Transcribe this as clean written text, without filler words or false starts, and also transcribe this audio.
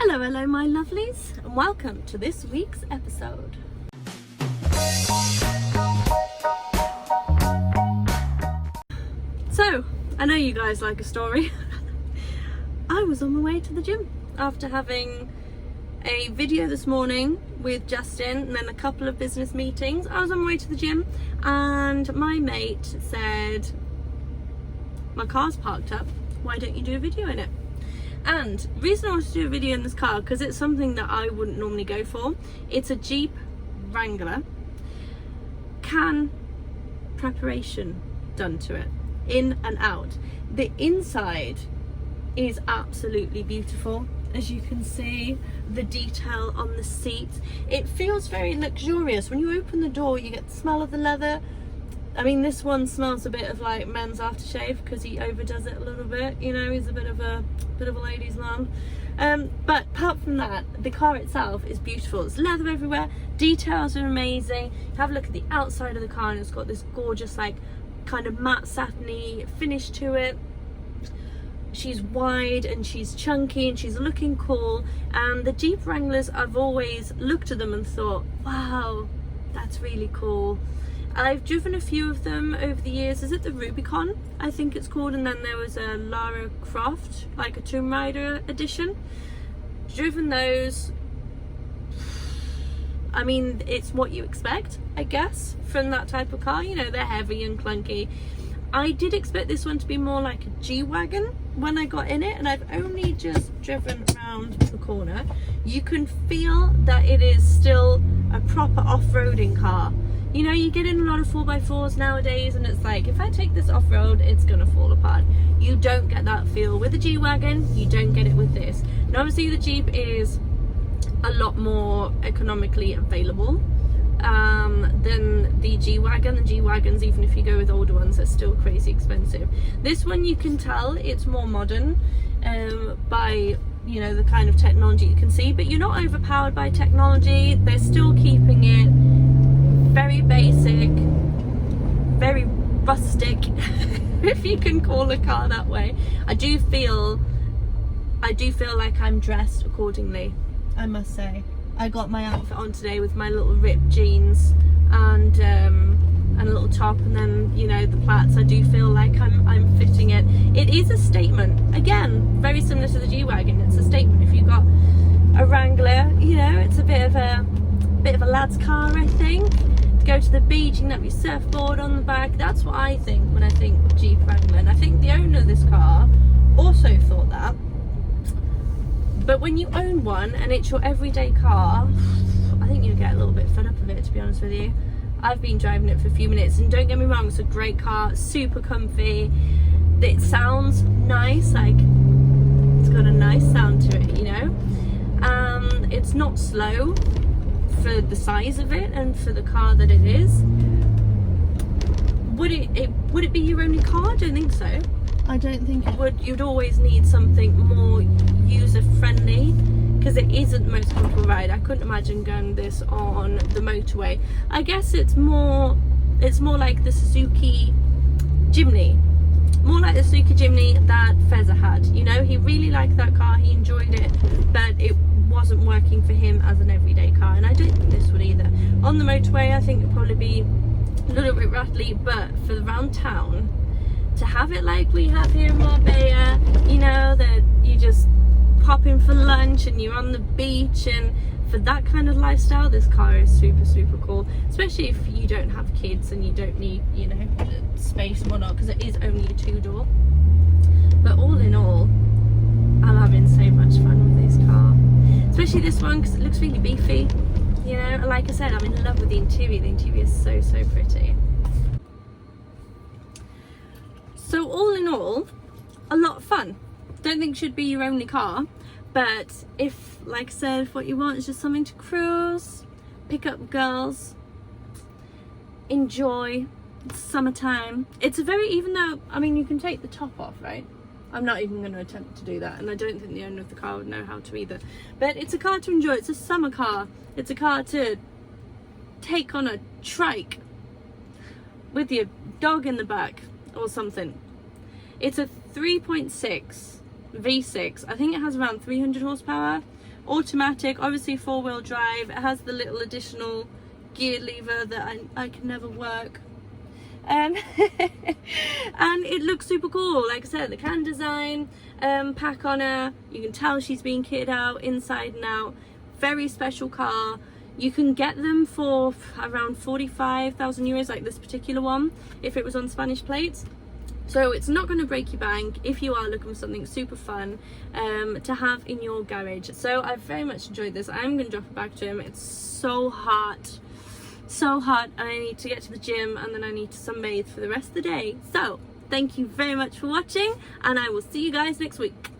Hello my lovelies, and welcome to this week's episode. So, I know you guys like a story. I was on my way to the gym after having a video this morning with Justin and then a couple of business meetings. I was on my way to the gym and my mate said, my car's parked up, why don't you do a video in it? And the reason I wanted to do a video in this car, because it's something that I wouldn't normally go for. It's a Jeep Wrangler. Kahn preparation done to it, in and out. The inside is absolutely beautiful. As you can see, the detail on the seat. It feels very luxurious. When you open the door, you get the smell of the leather. I mean, this one smells a bit of like men's aftershave because he overdoes it a little bit. You know, he's a bit of a ladies' man. But apart from that, the car itself is beautiful. It's leather everywhere. Details are amazing. Have a look at the outside of the car, and it's got this gorgeous, like, kind of matte satiny finish to it. She's wide and she's chunky and she's looking cool. And the Jeep Wranglers, I've always looked at them and thought, wow, that's really cool. I've driven a few of them over the years. Is it the Rubicon, I think it's called? And then there was a Lara Croft, like a Tomb Raider edition. Driven those. I mean, it's what you expect, I guess, from that type of car. You know, they're heavy and clunky. I did expect this one to be more like a G-Wagon when I got in it, and I've only just driven around the corner. You can feel that it is still a proper off-roading car. You know, you get in a lot of 4x4s nowadays and it's like, if I take this off-road, it's gonna fall apart. You don't get that feel with the G-Wagon, you don't get it with this. Now obviously the Jeep is a lot more economically available than the G-Wagon. The G-Wagons, even if you go with older ones, are still crazy expensive. This one, you can tell it's more modern by, you know, the kind of technology you can see, but you're not overpowered by technology. They're still keeping it very basic, very rustic, if you can call a car that way. I do feel like I'm dressed accordingly, I must say. I got my outfit on today with my little ripped jeans and a little top, and then, you know, the plaits. I do feel like I'm fitting it. It is a statement. Again, very similar to the G-Wagon. It's a statement. If you've got a Wrangler, you know, it's a bit of a lad's car, I think. To go to the beach, you can have your surfboard on the back. That's what I think when I think Jeep Wrangler, and I think the owner of this car also thought that. But when you own one and it's your everyday car, I think you'll get a little bit fed up of it, to be honest with you. I've been driving it for a few minutes, and don't get me wrong, it's a great car, super comfy. It sounds nice, like it's got a nice sound to it, you know. It's not slow for the size of it and for the car that it is. Would it be your only car? I don't think so. I don't think it would. You'd always need something more user friendly, because it isn't the most comfortable ride. I couldn't imagine going this on the motorway. I guess it's more like the Suzuki Jimny. More like the Suzuki Jimny that Fezza had. You know, he really liked that car, he enjoyed it, but it wasn't working for him as an everyday car, and I don't think this would either. On the motorway, I think it'd probably be a little bit rattly, but for around town, to have it like we have here in Marbella, you know, that you just pop in for lunch and you're on the beach, and for that kind of lifestyle, this car is super cool, especially if you don't have kids and you don't need, you know, space and whatnot, because it is only a 2-door. But all in all, I'm having so much fun with this car, especially this one because it looks really beefy, you know. And like I said, I'm in love with the interior. The interior is so pretty. So all in all, a lot of fun. Don't think it should be your only car, but if, like I said, if what you want is just something to cruise, pick up girls, enjoy, it's summertime. It's a very, even though, I mean, you can take the top off, right? I'm not even going to attempt to do that, and I don't think the owner of the car would know how to either. But it's a car to enjoy. It's a summer car. It's a car to take on a trike with your dog in the back or something. It's a 3.6 V6. I think it has around 300 horsepower, automatic, obviously 4-wheel drive. It has the little additional gear lever that I can never work. And it looks super cool. Like I said, the Kahn design, pack on her, you can tell she's been kitted out inside and out. Very special car. You can get them for around 45,000 euros, like this particular one, if it was on Spanish plates. So it's not going to break your bank if you are looking for something super fun to have in your garage. So I very much enjoyed this. I'm going to drop it back to him. It's so hot, and I need to get to the gym, and then I need to sunbathe for the rest of the day. So thank you very much for watching, and I will see you guys next week.